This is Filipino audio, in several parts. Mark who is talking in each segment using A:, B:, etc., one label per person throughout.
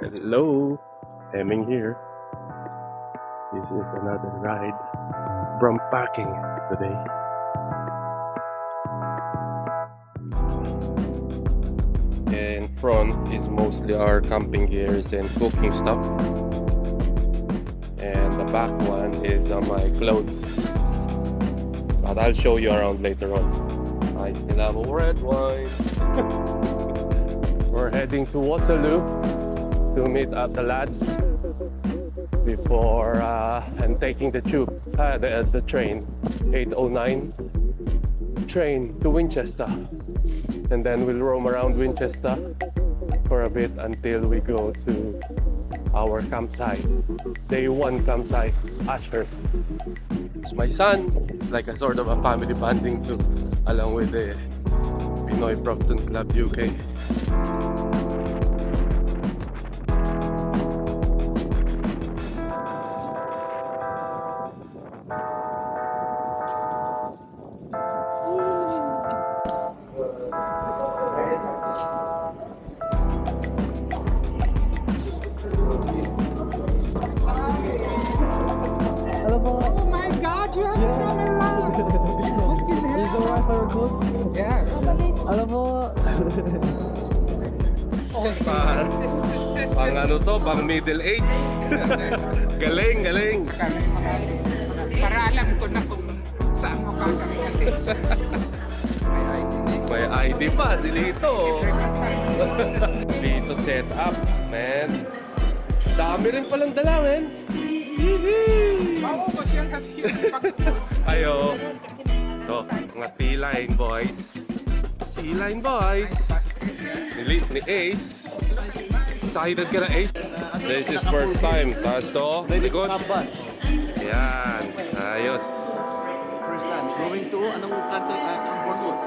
A: Hello, Hemming here. This is another ride. Brompacking today. In front is mostly our camping gears and cooking stuff. And the back one is my clothes. But I'll show you around later on. I still have a red wine. We're heading to Waterloo to meet up the lads before and taking the tube, the train, 809 train to Winchester, and then we'll roam around Winchester for a bit until we go to our campsite, day one campsite, Ashurst. It's my son. It's like a sort of a family bonding too, along with the Pinoy Brompton Club UK.
B: Oh my God, you have to come and laugh.
C: Is the Wi-Fi good?
B: Yeah.
C: Alam mo,
A: Pang ano to, pang middle age. Galing, galing.
B: Para alam ko na kung saan mo kakarating.
A: May ID pa, si Lito. Lito set up, man. Dami rin palang dala, man.
B: Oo, kasi yan kasi
A: Ayo. To, mga T-line boys. T-line boys. Ni Ace. Excited ka na, Ace? This is first time. Taas to. Good. Yan. Ayos.
C: first time. Going to, anong country? Bournemouth.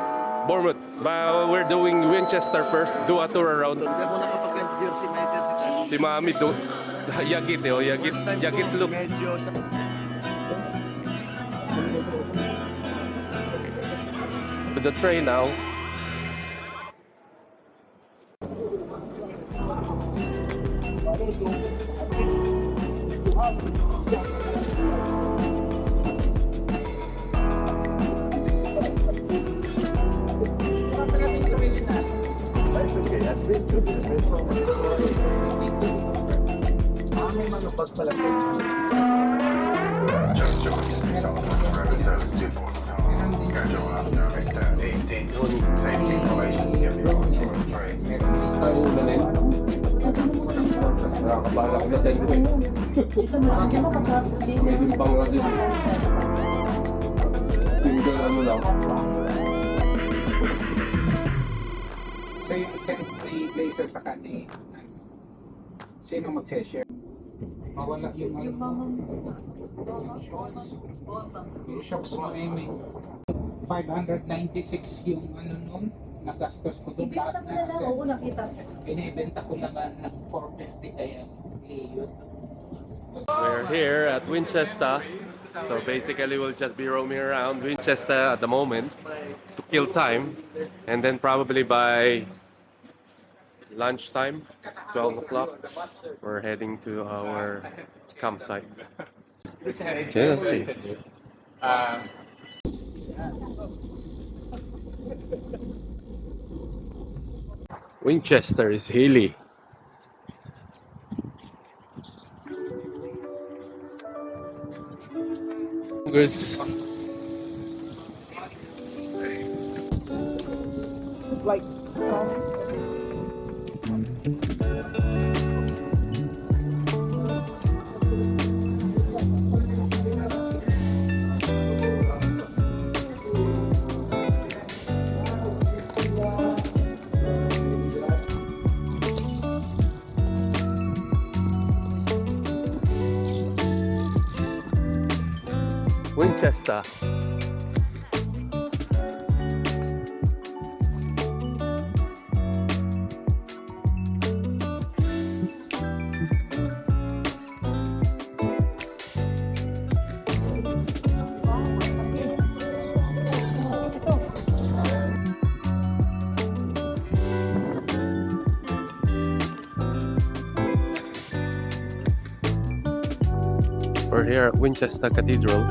A: Bournemouth. But we're doing Winchester first. Do a tour around.
C: Hindi ako nakapag-jersey maker
A: Si Mami do. Yagit eh. Yagit look.
C: medyo sa...
A: To the train now.
C: It's okay, adventure. May mga pagpalapit.
D: Just joined Southwest Road Service 240. Schedule after Mr. 18. Safety information give you on the train.
A: Ay, una na yun. Nakakabala ko na dahil ko eh. May dimpang na din. Single ano lang.
B: So yung 3 places sa kani, sino mag-share? Mawala yung yung shocks mo, Amy. 596 yung ano nun, nagastos ko doon lahat na. Binibenta ko lang ng 450 kaya yun.
A: We're here at Winchester. So basically we'll just be roaming around Winchester at the moment to kill time. And then probably by lunchtime, 12 o'clock, we're heading to our campsite. Genesis. Winchester is hilly. Guys,
B: Like,
A: Winchester. We're here at Winchester Cathedral.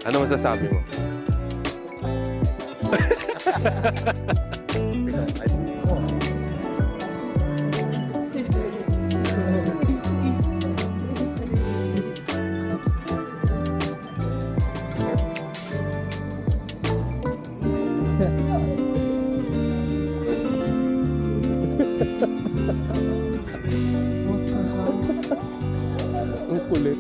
A: Ano masasabi mo? Ang kulit.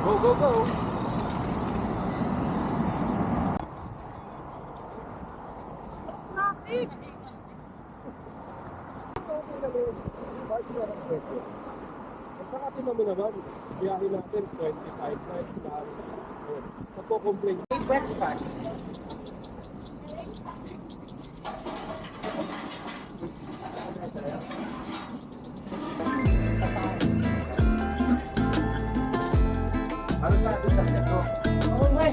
A: Go, go, go! Saka mo naman, biyahe natin 25 miles lang. Nagpo-complain.
B: Breakfast. Ano sa atin lang ito?
E: Oo nga.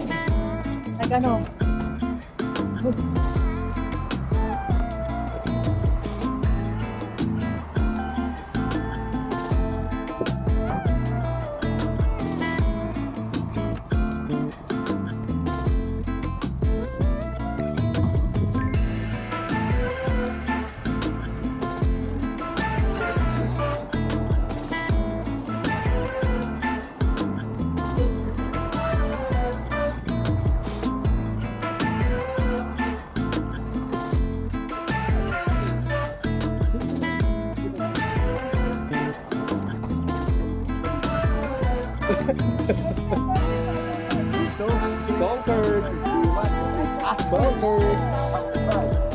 E: Nagano?
A: Conquered! Conquered!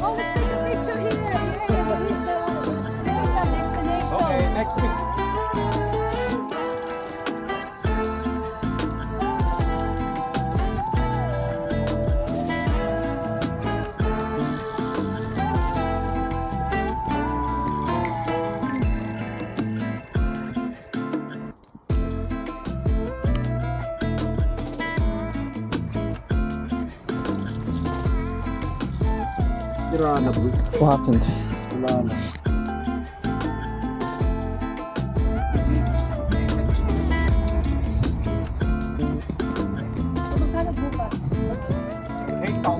E: Oh, let's take a picture here. Yeah, finish our destination.
A: Okay, next week.
F: What happened?
E: Magkano bukas?
B: Hey, Tom.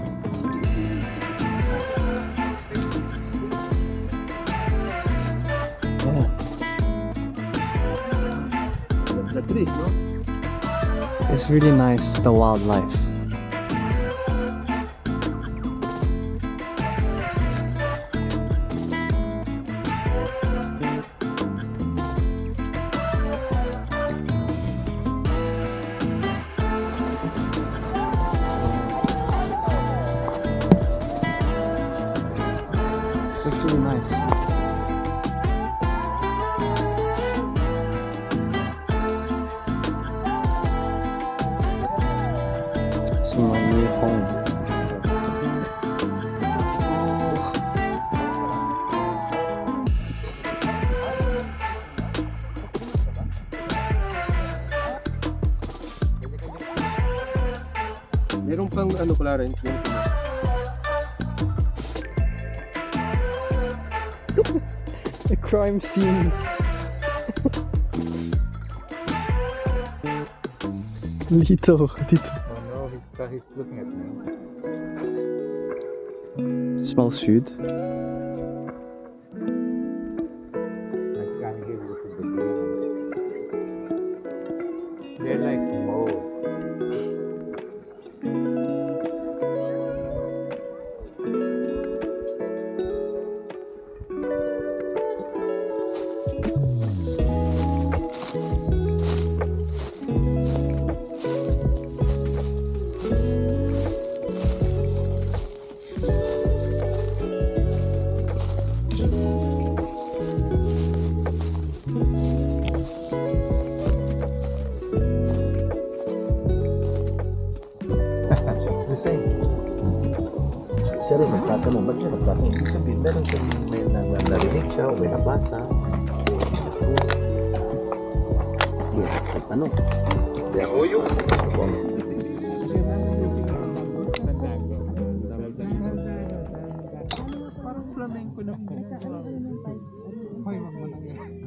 C: The trees, no?
F: It's really nice, the wildlife. It's really nice. So my new home.
A: Meron pang ano, Clarence.
F: A crime scene. Dito.
B: Oh no, he's looking at me.
F: Smells food.
B: I can't give this to the game. They're like mold.
G: It's the same. Siya rin nagtatanong, ba't siya nagtatanong? Ibig sabihin, meron siya may narinig siya o may nabasa. Yun, nagtatanong. Kaya o yung...
B: Parang flamenco na. Hoy, wag mo lang yan.